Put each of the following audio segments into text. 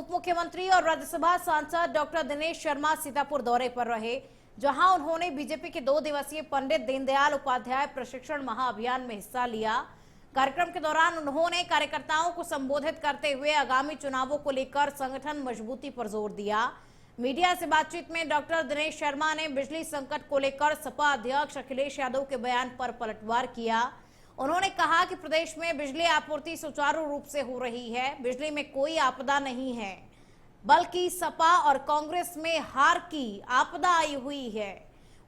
उप मुख्यमंत्री और राज्यसभा सांसद डॉक्टर दिनेश शर्मा सीतापुर दौरे पर रहे, जहां उन्होंने बीजेपी के 2 दिवसीय पंडित दीनदयाल उपाध्याय प्रशिक्षण महाअभियान में हिस्सा लिया। कार्यक्रम के दौरान उन्होंने कार्यकर्ताओं को संबोधित करते हुए आगामी चुनावों को लेकर संगठन मजबूती पर जोर दिया। मीडिया से बातचीत में डॉक्टर दिनेश शर्मा ने बिजली संकट को लेकर सपा अध्यक्ष अखिलेश यादव के बयान पर पलटवार किया। उन्होंने कहा कि प्रदेश में बिजली आपूर्ति सुचारू रूप से हो रही है, बिजली में कोई आपदा नहीं है, बल्कि सपा और कांग्रेस में हार की आपदा आई हुई है।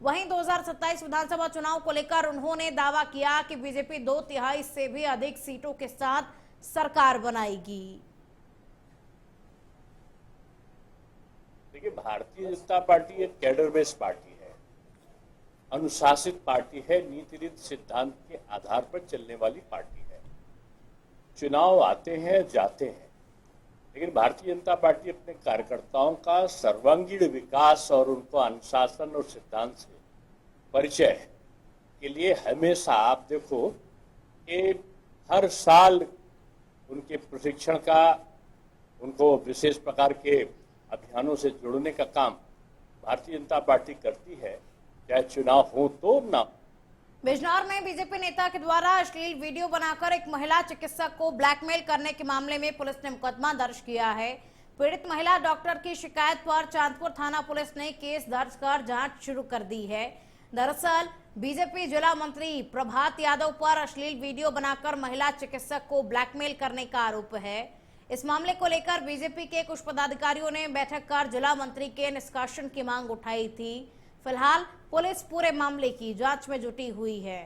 वहीं 2027 विधानसभा चुनाव को लेकर उन्होंने दावा किया कि बीजेपी 2/3 से भी अधिक सीटों के साथ सरकार बनाएगी। देखिए, भारतीय जनता पार्टी एक कैडर बेस्ड पार्टी है, अनुशासित पार्टी है, नीति रीति सिद्धांत के आधार पर चलने वाली पार्टी है। चुनाव आते हैं जाते हैं, लेकिन भारतीय जनता पार्टी अपने कार्यकर्ताओं का सर्वांगीण विकास और उनको अनुशासन और सिद्धांत से परिचय के लिए हमेशा, आप देखो कि हर साल उनके प्रशिक्षण का, उनको विशेष प्रकार के अभियानों से जोड़ने का काम भारतीय जनता पार्टी करती है, चाहे चुनाव हो तो ना। बिजनौर में बीजेपी नेता के द्वारा अश्लील वीडियो बनाकर एक महिला चिकित्सक को ब्लैकमेल करने के मामले में पुलिस ने मुकदमा दर्ज किया है। पीड़ित महिला डॉक्टर की शिकायत पर चांदपुर थाना पुलिस ने केस दर्ज कर जांच शुरू कर दी है। दरअसल बीजेपी जिला मंत्री प्रभात यादव पर अश्लील वीडियो बनाकर महिला चिकित्सक को ब्लैकमेल करने का आरोप है। इस मामले को लेकर बीजेपी के कुछ पदाधिकारियों ने बैठक कर जिला मंत्री के निष्कासन की मांग उठाई थी। फिलहाल पुलिस पूरे मामले की जांच में जुटी हुई है।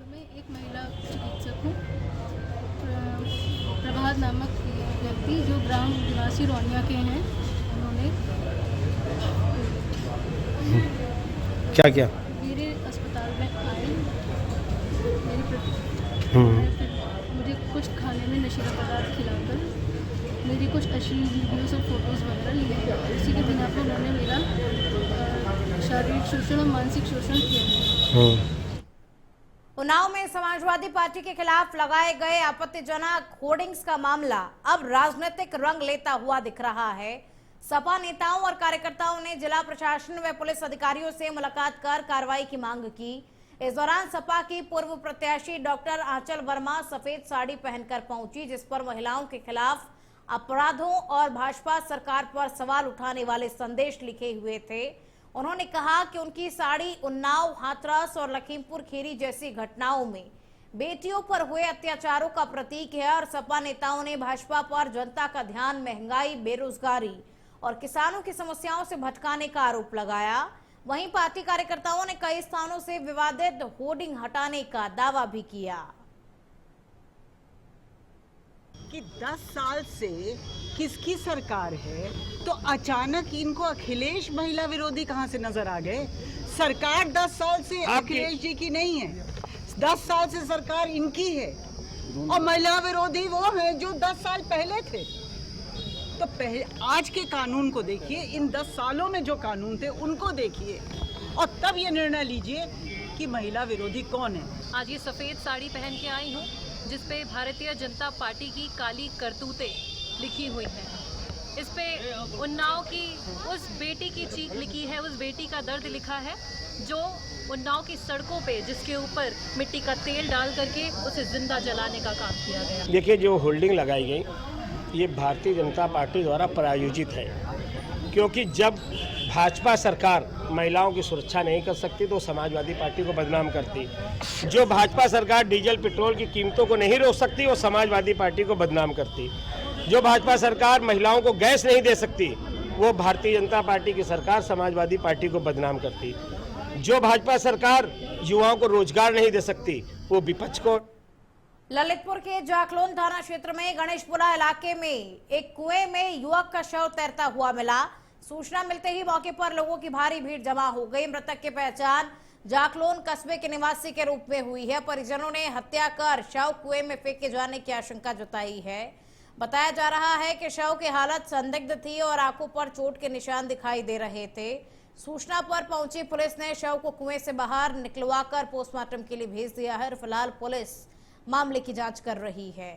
मैं एक महिला चिकित्सक हूँ, प्रभात नामक व्यक्ति जो ग्राम निवासी रौनिया के हैं, उन्होंने क्या क्या मेरे अस्पताल में आए, मुझे कुछ खाने में नशीला पदार्थ खिलाकर मेरी कुछ अश्लील वीडियोस और फोटोज़ वगैरह लिए। इसी के बिना पर उन्होंने मेरा शारीरिक शोषण और मानसिक शोषण किया। उन्नाव में समाजवादी पार्टी के खिलाफ लगाए गए आपत्तिजनक होर्डिंग्स का मामला अब राजनीतिक रंग लेता हुआ दिख रहा है। सपा नेताओं और कार्यकर्ताओं ने जिला प्रशासन व पुलिस अधिकारियों से मुलाकात कर कार्रवाई की मांग की। इस दौरान सपा की पूर्व प्रत्याशी डॉक्टर आंचल वर्मा सफेद साड़ी पहनकर पहुंची, जिस पर महिलाओं के खिलाफ अपराधों और भाजपा सरकार पर सवाल उठाने वाले संदेश लिखे हुए थे। उन्होंने कहा कि उनकी साड़ी उन्नाव, हाथरस और लखीमपुर खीरी जैसी घटनाओं में बेटियों पर हुए अत्याचारों का प्रतीक है और सपा नेताओं ने भाजपा पर जनता का ध्यान महंगाई, बेरोजगारी और किसानों की समस्याओं से भटकाने का आरोप लगाया। वहीं पार्टी कार्यकर्ताओं ने कई स्थानों से विवादित होर्डिंग हटाने का दावा भी किया कि 10 साल से किसकी सरकार है, तो अचानक इनको अखिलेश महिला विरोधी कहां से नजर आ गए। सरकार 10 साल से अखिलेश जी की नहीं है, 10 साल से सरकार इनकी है और महिला विरोधी वो है जो 10 साल पहले थे। तो पहले आज के कानून को देखिए, इन 10 सालों में जो कानून थे उनको देखिए और तब ये निर्णय लीजिए कि महिला विरोधी कौन है। आज ये सफ़ेद साड़ी पहन के आई हूँ जिसपे भारतीय जनता पार्टी की काली करतूतें लिखी हुई हैं। इस पे उन्नाव की उस बेटी की चीख लिखी है, उस बेटी का दर्द लिखा है जो उन्नाव की सड़कों पे, जिसके ऊपर मिट्टी का तेल डाल करके उसे जिंदा जलाने का काम किया गया। देखिए, जो होल्डिंग लगाई गई ये भारतीय जनता पार्टी द्वारा प्रायोजित है, क्योंकि जब भाजपा सरकार महिलाओं की सुरक्षा नहीं कर सकती तो समाजवादी पार्टी को बदनाम करती। जो भाजपा सरकार डीजल पेट्रोल की कीमतों को नहीं रोक सकती वो समाजवादी पार्टी को बदनाम करती। जो भाजपा सरकार महिलाओं को गैस नहीं दे सकती वो भारतीय जनता पार्टी की सरकार समाजवादी पार्टी को बदनाम करती। जो भाजपा सरकार युवाओं को रोजगार नहीं दे सकती वो विपक्ष को। ललितपुर के जाखलोन थाना क्षेत्र में गणेशपुरा इलाके में एक कुएं में युवक का शव तैरता हुआ मिला। सूचना मिलते ही मौके पर लोगों की भारी भीड़ जमा हो गई। मृतक की पहचान जाखलोन कस्बे के निवासी के रूप में हुई है। परिजनों ने हत्या कर शव कुएं में फेंके जाने की आशंका जताई है। बताया जा रहा है कि शव की हालत संदिग्ध थी और आंखों पर चोट के निशान दिखाई दे रहे थे। सूचना पर पहुंची पुलिस ने शव को कुएं से बाहर निकलवाकर पोस्टमार्टम के लिए भेज दिया है। फिलहाल पुलिस मामले की जांच कर रही है।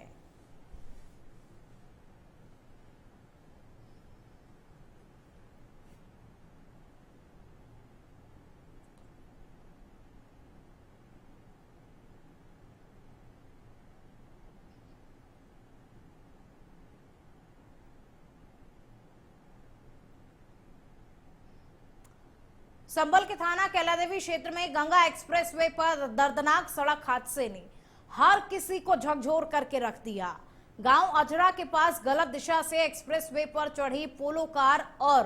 संभल के थाना कैलादेवी क्षेत्र में गंगा एक्सप्रेसवे पर दर्दनाक सड़क हादसे ने हर किसी को झकझोर करके रख दिया। गांव अजरा के पास गलत दिशा से एक्सप्रेसवे पर चढ़ी पोलो कार और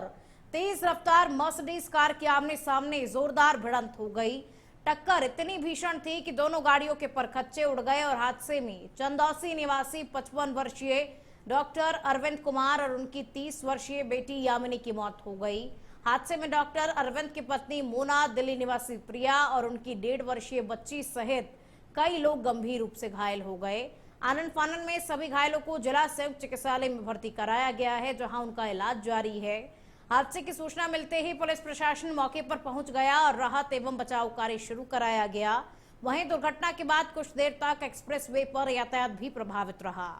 तेज रफ्तार मर्सिडीज कार की आमने सामने जोरदार भिड़ंत हो गई। टक्कर इतनी भीषण थी कि दोनों गाड़ियों के परखच्चे उड़ गए और हादसे में चंदौसी निवासी 55 वर्षीय डॉक्टर अरविंद कुमार और उनकी 30 वर्षीय बेटी यामिनी की मौत हो गई। हादसे में डॉक्टर अरविंद की पत्नी मोना, दिल्ली निवासी प्रिया और उनकी 1.5 वर्षीय बच्ची सहित कई लोग गंभीर रूप से घायल हो गए। आनंद फानन में सभी घायलों को जिला संयुक्त चिकित्सालय में भर्ती कराया गया है, जहां उनका इलाज जारी है। हादसे की सूचना मिलते ही पुलिस प्रशासन मौके पर पहुंच गया और राहत एवं बचाव कार्य शुरू कराया गया। वहीं दुर्घटना के बाद कुछ देर तक एक्सप्रेसवे पर यातायात भी प्रभावित रहा।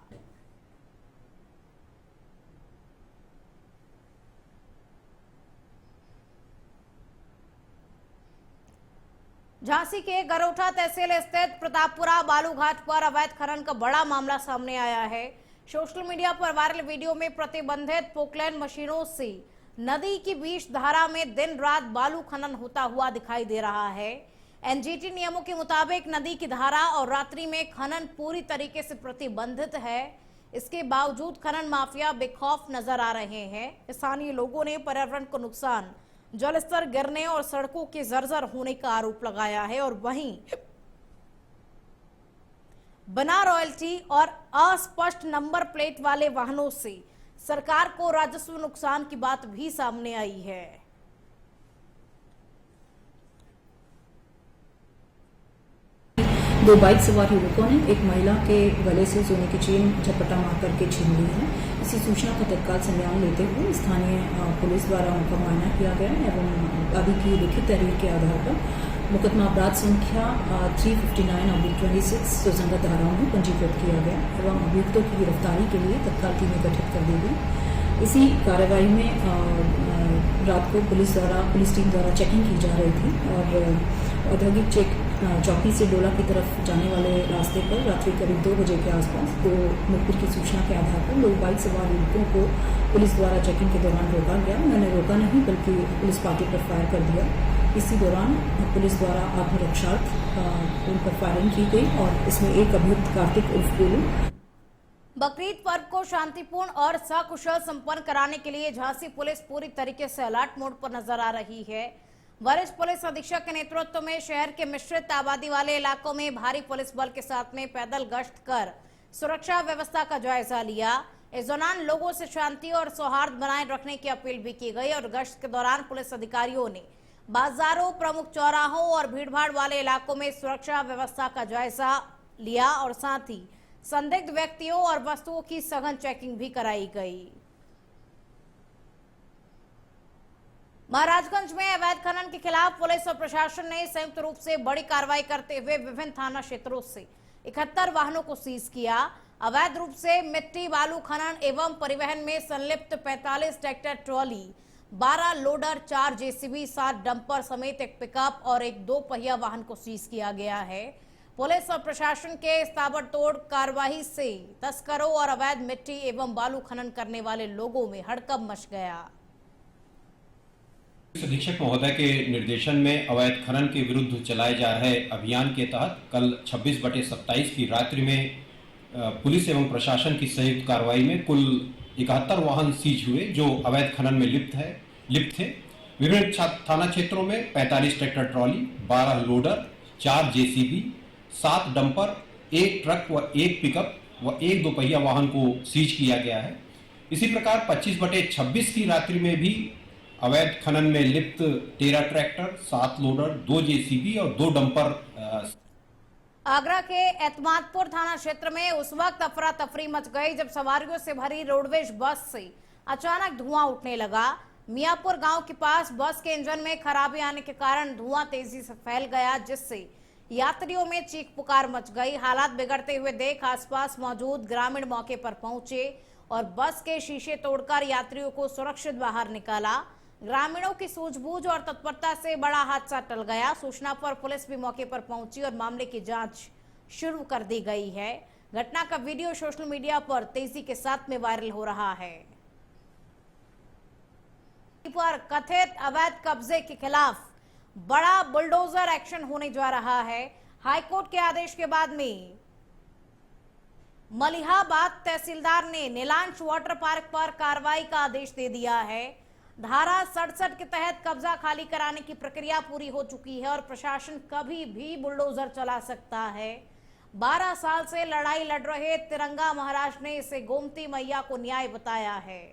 झांसी के गरोठा तहसील स्थित प्रतापपुरा बालू घाट पर अवैध खनन का बड़ा मामला सामने आया है। सोशल मीडिया पर वायरल वीडियो में प्रतिबंधित पोकलैंड मशीनों से नदी की बीच धारा में दिन रात बालू खनन होता हुआ दिखाई दे रहा है। एनजीटी नियमों के मुताबिक नदी की धारा और रात्रि में खनन पूरी तरीके से प्रतिबंधित है। इसके बावजूद खनन माफिया बेखौफ नजर आ रहे हैं। स्थानीय लोगों ने पर्यावरण को नुकसान, जल स्तर गिरने और सड़कों के जर्जर होने का आरोप लगाया है और वहीं बिना रॉयल्टी और अस्पष्ट नंबर प्लेट वाले वाहनों से सरकार को राजस्व नुकसान की बात भी सामने आई है। दो बाइक सवार युवकों ने एक महिला के गले से सोने की चेन झपटा मार करके छीन ली है। इसी सूचना का तत्काल संज्ञान लेते हुए स्थानीय पुलिस द्वारा उनका मुआयना किया गया एवं आदि की लिखित तहरीर के आधार पर मुकदमा अपराध संख्या 359/26 सुसंगत धाराओं में पंजीकृत किया गया एवं अभियुक्तों की गिरफ्तारी के लिए तत्काल टीमें गठित कर दी गई। इसी कार्रवाई में रात को पुलिस टीम द्वारा चेकिंग की जा रही थी और औद्योगिक चौकी से डोला की तरफ जाने वाले रास्ते पर रात्रि करीब 2 बजे के आसपास दो मुखबिर की सूचना के आधार पर लोग बाइक सवार युवकों को पुलिस द्वारा चेकिंग के दौरान रोका गया। उन्होंने रोका नहीं बल्कि पुलिस पार्टी पर फायर कर दिया। इसी दौरान पुलिस द्वारा आत्मरक्षार्थ उन पर फायरिंग की गई और इसमें एक अभियुक्त कार्तिक उर्फ गोलू। बकरीद पर्व को शांतिपूर्ण और सकुशल संपन्न कराने के लिए झांसी पुलिस पूरी तरीके से अलर्ट मोड पर नजर आ रही है। वरिष्ठ पुलिस अधीक्षक के नेतृत्व में शहर के मिश्रित आबादी वाले इलाकों में भारी पुलिस बल के साथ में पैदल गश्त कर सुरक्षा व्यवस्था का जायजा लिया। इस दौरान लोगों से शांति और सौहार्द बनाए रखने की अपील भी की गई और गश्त के दौरान पुलिस अधिकारियों ने बाजारों, प्रमुख चौराहों और भीड़भाड़ वाले इलाकों में सुरक्षा व्यवस्था का जायजा लिया और साथ ही संदिग्ध व्यक्तियों और वस्तुओं की सघन चेकिंग भी कराई गई। महाराजगंज में अवैध खनन के खिलाफ पुलिस और प्रशासन ने संयुक्त रूप से बड़ी कार्रवाई करते हुए विभिन्न थाना क्षेत्रों से 71 वाहनों को सीज किया। अवैध रूप से मिट्टी बालू खनन एवं परिवहन में संलिप्त 45 tractor trolley, 12 loader, 4 JCB, 7 dumper समेत एक पिकअप और एक 2 पहिया वाहन को सीज किया गया है। पुलिस और प्रशासन के इस ताबड़तोड़ कार्रवाई से तस्करों और अवैध मिट्टी एवं बालू खनन करने वाले लोगों में हड़कंप मच गया। अधीक्षक महोदय के निर्देशन में अवैध खनन के विरुद्ध चलाए जा रहे अभियान के तहत कल 26/27 की रात्रि में पुलिस एवं प्रशासन की संयुक्त कार्रवाई में कुल 71 वाहन सीज हुए जो अवैध खनन में लिप्त थे। विभिन्न थाना क्षेत्रों में 45 tractor trolley, 12 loader, 4 JCB, 7 dumper, 1 truck व 1 पिकअप व 1 दोपहिया वाहन को सीज किया गया है। इसी प्रकार 25/26 की रात्रि में भी अवैध खनन में लिप्त 13 ट्रैक्टर, 7 लोडर, 2 जेसीबी और 2 डंपर। आगरा के एतमादपुर थाना क्षेत्र में उस वक्त अफरा तफरी मच गई जब सवारियों से भरी रोडवेज बस से अचानक धुआं उठने लगा। मियापुर गांव के पास बस के इंजन में खराबी आने के कारण धुआं तेजी से फैल गया, जिससे यात्रियों में चीख पुकार मच गई। हालात बिगड़ते हुए देख आसपास मौजूद ग्रामीण मौके पर पहुंचे और बस के शीशे तोड़कर यात्रियों को सुरक्षित बाहर निकाला। ग्रामीणों की सूझबूझ और तत्परता से बड़ा हादसा टल गया। सूचना पर पुलिस भी मौके पर पहुंची और मामले की जांच शुरू कर दी गई है। घटना का वीडियो सोशल मीडिया पर तेजी के साथ में वायरल हो रहा है। पर कथित अवैध कब्जे के खिलाफ बड़ा बुलडोजर एक्शन होने जा रहा है। हाईकोर्ट के आदेश के बाद में मलिहाबाद तहसीलदार ने नीलांश वाटर पार्क पर कार्रवाई का आदेश दे दिया है। धारा 67 के तहत कब्जा खाली कराने की प्रक्रिया पूरी हो चुकी है और प्रशासन कभी भी बुलडोजर चला सकता है। 12 साल से लड़ाई लड़ रहे तिरंगा महाराज ने इसे गोमती मैया को न्याय बताया है।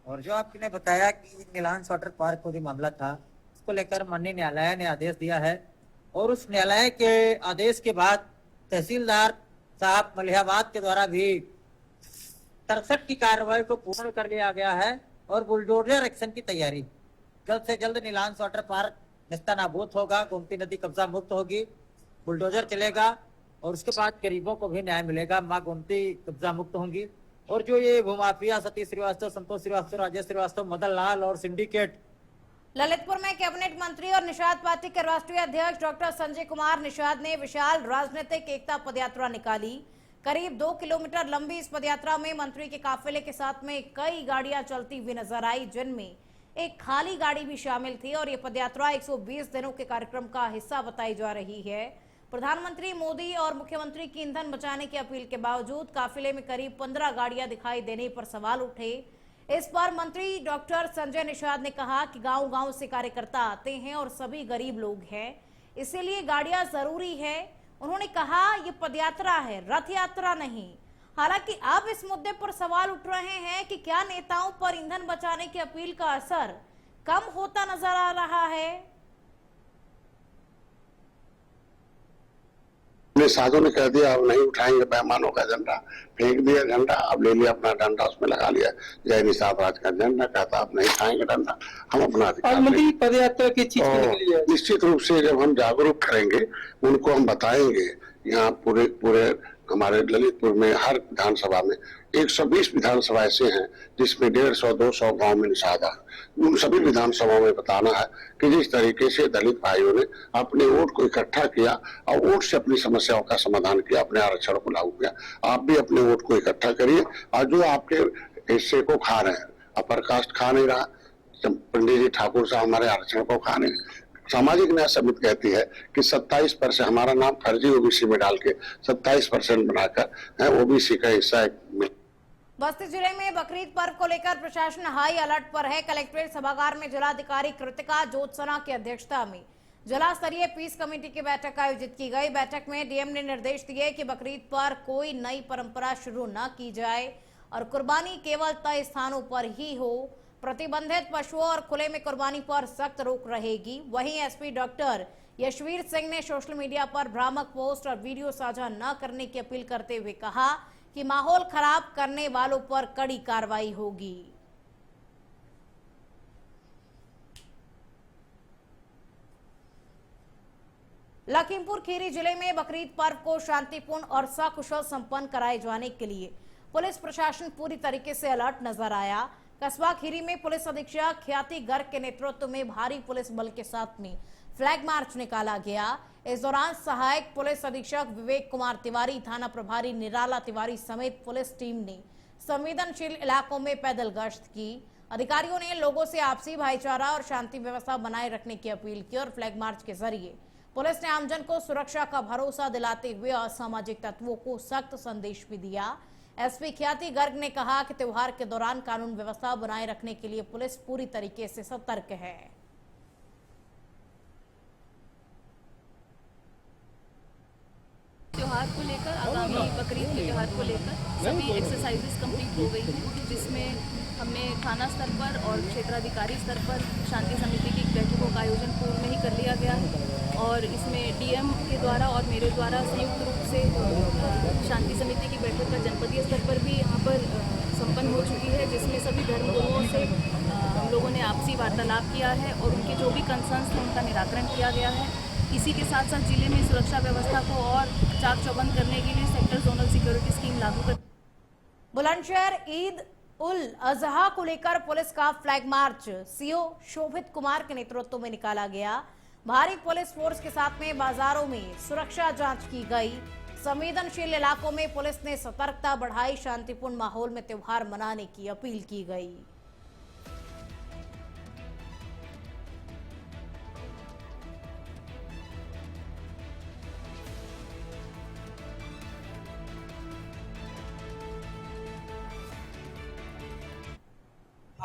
और जो आपने बताया कि नीलांश वाटर पार्क को जो मामला था, उसको लेकर माननीय न्यायालय ने आदेश दिया है और उस न्यायालय के आदेश के बाद तहसीलदार साहब मलिहाबाद के द्वारा भी 63 की कार्रवाई को पूर्ण कर लिया गया है और बुलडोजर एक्शन की तैयारी। जल्द से जल्द नीलांश वाटर पार्क नेस्तनाबूद होगा, गोमती नदी कब्जा मुक्त होगी, बुलडोजर चलेगा और उसके बाद गरीबों को भी न्याय मिलेगा। माँ गोमती कब्जा मुक्त होंगी और जो ये भूमाफिया सतीश श्रीवास्तव, संतोष श्रीवास्तव, राजेश श्रीवास्तव, मदन लाल और सिंडिकेट। ललितपुर में कैबिनेट मंत्री और निषाद पार्टी के राष्ट्रीय अध्यक्ष डॉक्टर संजय कुमार निषाद ने विशाल राजनीतिक एकता पदयात्रा निकाली। करीब 2 किलोमीटर लंबी इस पदयात्रा में मंत्री के काफिले के साथ में कई गाड़ियां चलती हुई नजर आई, जिनमें एक खाली गाड़ी भी शामिल थी और ये पदयात्रा 120 दिनों के कार्यक्रम का हिस्सा बताई जा रही है। प्रधानमंत्री मोदी और मुख्यमंत्री की ईंधन बचाने की अपील के बावजूद काफिले में करीब 15 गाड़ियां दिखाई देने पर सवाल उठे। इस पर मंत्री डॉक्टर संजय निषाद ने कहा कि गांव-गांव से कार्यकर्ता आते हैं और सभी गरीब लोग हैं, इसीलिए गाड़ियां जरूरी है। उन्होंने कहा ये पदयात्रा है, रथ यात्रा नहीं। हालांकि अब इस मुद्दे पर सवाल उठ रहे हैं कि क्या नेताओं पर ईंधन बचाने की अपील का असर कम होता नजर आ रहा है। साधु ने कह दिया अब नहीं उठाएंगे बेईमानों का झंडा, फेंक दिया झंडा, अब ले लिया अपना डंडा उसमें लगा लिया जय निषाद राज का झंडा, कहता आप नहीं उठाएंगे डंडा, हम अपना पदयात्रा की चीज निश्चित रूप से जब हम जागरूक करेंगे, उनको हम बताएंगे। यहाँ पूरे हमारे ललितपुर में हर विधानसभा में 120 विधानसभा ऐसे हैं जिसमें 150-200 गांव में निषाद है। उन सभी विधानसभाओं में बताना है कि जिस तरीके से दलित भाइयों ने अपने वोट को इकट्ठा किया और वोट से अपनी समस्याओं का समाधान किया, अपने आरक्षण को लागू किया, आप भी अपने वोट को इकट्ठा करिए। और जो आपके हिस्से को खा रहे हैं, अपर कास्ट खा नहीं रहा, पंडित जी ठाकुर साहब हमारे आरक्षण को खा नहीं, सामाजिक न्याय समिति कहती है कि 27% हमारा नाम फर्जी ओबीसी में डाल के 27% बनाकर ओबीसी का हिस्सा बस्ती जिले में बकरीद पर्व को लेकर प्रशासन हाई अलर्ट पर है। कलेक्ट्रेट सभागार में जिलाधिकारी कृतिका ज्योत्सना की अध्यक्षता में जिला स्तरीय पीस कमेटी की बैठक आयोजित की गई। बैठक में डीएम ने निर्देश दिए कि बकरीद पर कोई नई परंपरा शुरू न की जाए और कुर्बानी केवल तय स्थानों पर ही हो। प्रतिबंधित पशुओं और खुले में कुर्बानी पर सख्त रोक रहेगी। वहीं एसपी डॉक्टर यशवीर सिंह ने सोशल मीडिया पर भ्रामक पोस्ट और वीडियो साझा न करने की अपील करते हुए कहा कि माहौल खराब करने वालों पर कड़ी कार्रवाई होगी। लखीमपुर खीरी जिले में बकरीद पर्व को शांतिपूर्ण और सकुशल संपन्न कराए जाने के लिए पुलिस प्रशासन पूरी तरीके से अलर्ट नजर आया। कस्बा खीरी में पुलिस अधीक्षक ख्याति गर्ग के नेतृत्व में भारी पुलिस बल के साथ में फ्लैग मार्च निकाला गया। इस दौरान सहायक पुलिस अधीक्षक विवेक कुमार तिवारी, थाना प्रभारी निराला तिवारी समेत पुलिस टीम ने संवेदनशील इलाकों में पैदल गश्त की। अधिकारियों ने लोगों से आपसी भाईचारा और शांति व्यवस्था बनाए रखने की अपील की और फ्लैग मार्च के जरिए पुलिस ने आमजन को सुरक्षा का भरोसा दिलाते हुए असामाजिक तत्वों को सख्त संदेश भी दिया। एसपी ख्याति गर्ग ने कहा कि त्योहार के दौरान कानून व्यवस्था बनाए रखने के लिए पुलिस पूरी तरीके से सतर्क है। त्योहार को लेकर, आगामी बकरीद के त्योहार को लेकर सभी एक्सरसाइजेस कंप्लीट हो गई हैं, जिसमें हमने थाना स्तर पर और क्षेत्राधिकारी स्तर पर शांति समिति की बैठकों समारोह का आयोजन पूर्व में ही कर लिया गया है और इसमें डीएम के द्वारा और मेरे द्वारा संयुक्त रूप से शांति समिति की बैठक का जनपदीय स्तर पर भी यहाँ पर संपन्न हो चुकी है, जिसमें सभी धर्मगुरुओं से हम लोगों ने आपसी वार्तालाप किया है और उनके जो भी कंसर्न्स थे उनका निराकरण किया गया है। इसी के साथ साथ जिले में सुरक्षा व्यवस्था को और चाक चौबंद करने के लिए सेक्टर जोनल सिक्योरिटी स्कीम लागू कर। बुलंदशहर ईद उल अजहा को लेकर पुलिस का फ्लैग मार्च सीओ शोभित कुमार के नेतृत्व में निकाला गया। भारी पुलिस फोर्स के साथ में बाजारों में सुरक्षा जांच की गई। संवेदनशील इलाकों में पुलिस ने सतर्कता बढ़ाई। शांतिपूर्ण माहौल में त्योहार मनाने की अपील की गई।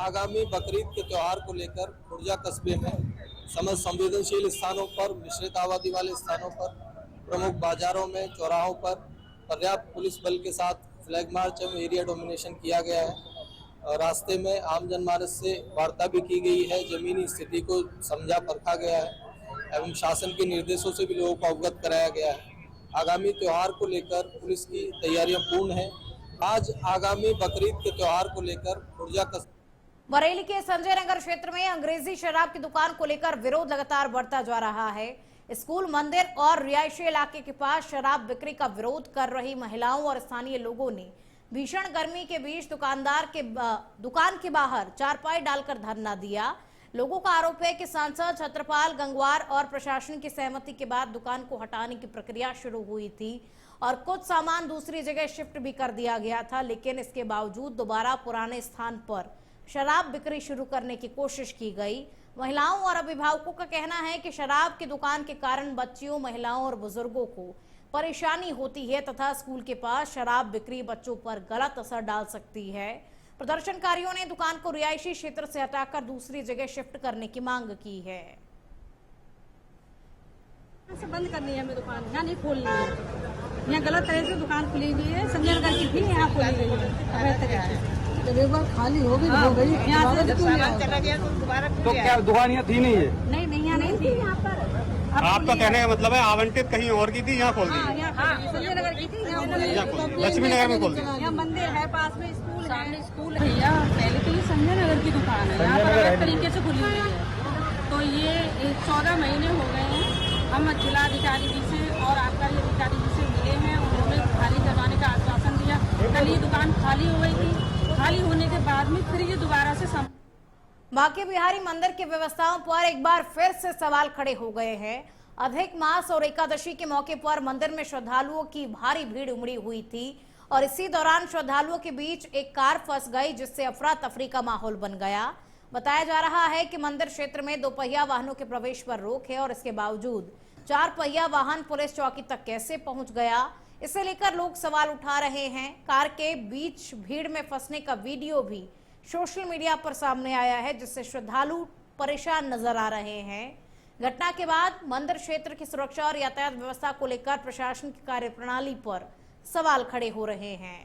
आगामी बकरीद के त्यौहार को लेकर खुर्जा कस्बे में समस्त संवेदनशील स्थानों पर, मिश्रित आबादी वाले स्थानों पर, प्रमुख बाजारों में, चौराहों पर पर्याप्त पुलिस बल के साथ फ्लैग मार्च एवं एरिया डोमिनेशन किया गया है। रास्ते में आम जनमानस से वार्ता भी की गई है, जमीनी स्थिति को समझा परखा गया है एवं शासन के निर्देशों से भी लोगों को अवगत कराया गया है। आगामी त्यौहार को लेकर पुलिस की तैयारियां पूर्ण है। आज आगामी बकरीद के त्यौहार को लेकर खुर्जा बरेली के संजय नगर क्षेत्र में अंग्रेजी शराब की दुकान को लेकर विरोध लगातार बढ़ता जा रहा है। स्कूल, मंदिर और रिहायशी इलाके के पास शराब बिक्री का विरोध कर रही महिलाओं और स्थानीय लोगों ने भीषण गर्मी के बीच दुकान के बाहर चारपाई डालकर धरना दिया। लोगों का आरोप है कि सांसद छत्रपाल गंगवार और प्रशासन की सहमति के बाद दुकान को हटाने की प्रक्रिया शुरू हुई थी और कुछ सामान दूसरी जगह शिफ्ट भी कर दिया गया था, लेकिन इसके बावजूद दोबारा पुराने स्थान पर शराब बिक्री शुरू करने की कोशिश की गई। महिलाओं और अभिभावकों का कहना है कि शराब की दुकान के कारण बच्चियों, महिलाओं और बुजुर्गों को परेशानी होती है तथा स्कूल के पास शराब बिक्री बच्चों पर गलत असर डाल सकती है। प्रदर्शनकारियों ने दुकान को रिहायशी क्षेत्र से हटाकर दूसरी जगह शिफ्ट करने की मांग की है। बंद करनी है हमें दुकान, यहाँ नहीं खोलनी है। यहाँ गलत तरह से दुकान खुली हुई है। संजय नगर की थी, यहाँ खोली गई है। जब एक बार खाली हो गई हो गई, यहाँ से सामान चला गया तो दोबारा तो क्या दुकान यहाँ थी नहीं है? नहीं, यहाँ नहीं थी। यहाँ पर आपका कहने का मतलब है आवंटित कहीं और की थी, यहाँ खोल दी। संजय नगर की थी, लक्ष्मी नगर में खोल दी। यहाँ मंदिर है, पास में स्कूल है। स्कूल भैया पहले तो ये संजय नगर की दुकान है, यहाँ पर अलग तरीके से खुली हुई है। तो ये 14 महीने हो गए हैं। हम जिला अधिकारी जी से और आबकारी अधिकारी जी से मिले हैं। उन्होंने खाली करवाने का आश्वासन दिया। कल ये दुकान खाली हो गई थी। खाली होने के बाद में फिर ये दोबारा से बांके बिहारी मंदिर की व्यवस्थाओं पर एक बार फिर से सवाल खड़े हो गए हैं। अधिक मास और एकादशी के मौके पर मंदिर में श्रद्धालुओं की भारी भीड़ उमड़ी हुई थी और इसी दौरान श्रद्धालुओं के बीच एक कार फंस गई, जिससे अफरा तफरी का माहौल बन गया। बताया जा रहा है कि मंदिर क्षेत्र में 2 पहिया वाहनों के प्रवेश पर रोक है और इसके बावजूद 4 पहिया वाहन पुलिस चौकी तक कैसे पहुंच गया, इसे लेकर लोग सवाल उठा रहे हैं। कार के बीच भीड़ में फंसने का वीडियो भी सोशल मीडिया पर सामने आया है, जिससे श्रद्धालु परेशान नजर आ रहे हैं। घटना के बाद मंदिर क्षेत्र की सुरक्षा और यातायात व्यवस्था को लेकर प्रशासन की कार्यप्रणाली पर सवाल खड़े हो रहे हैं।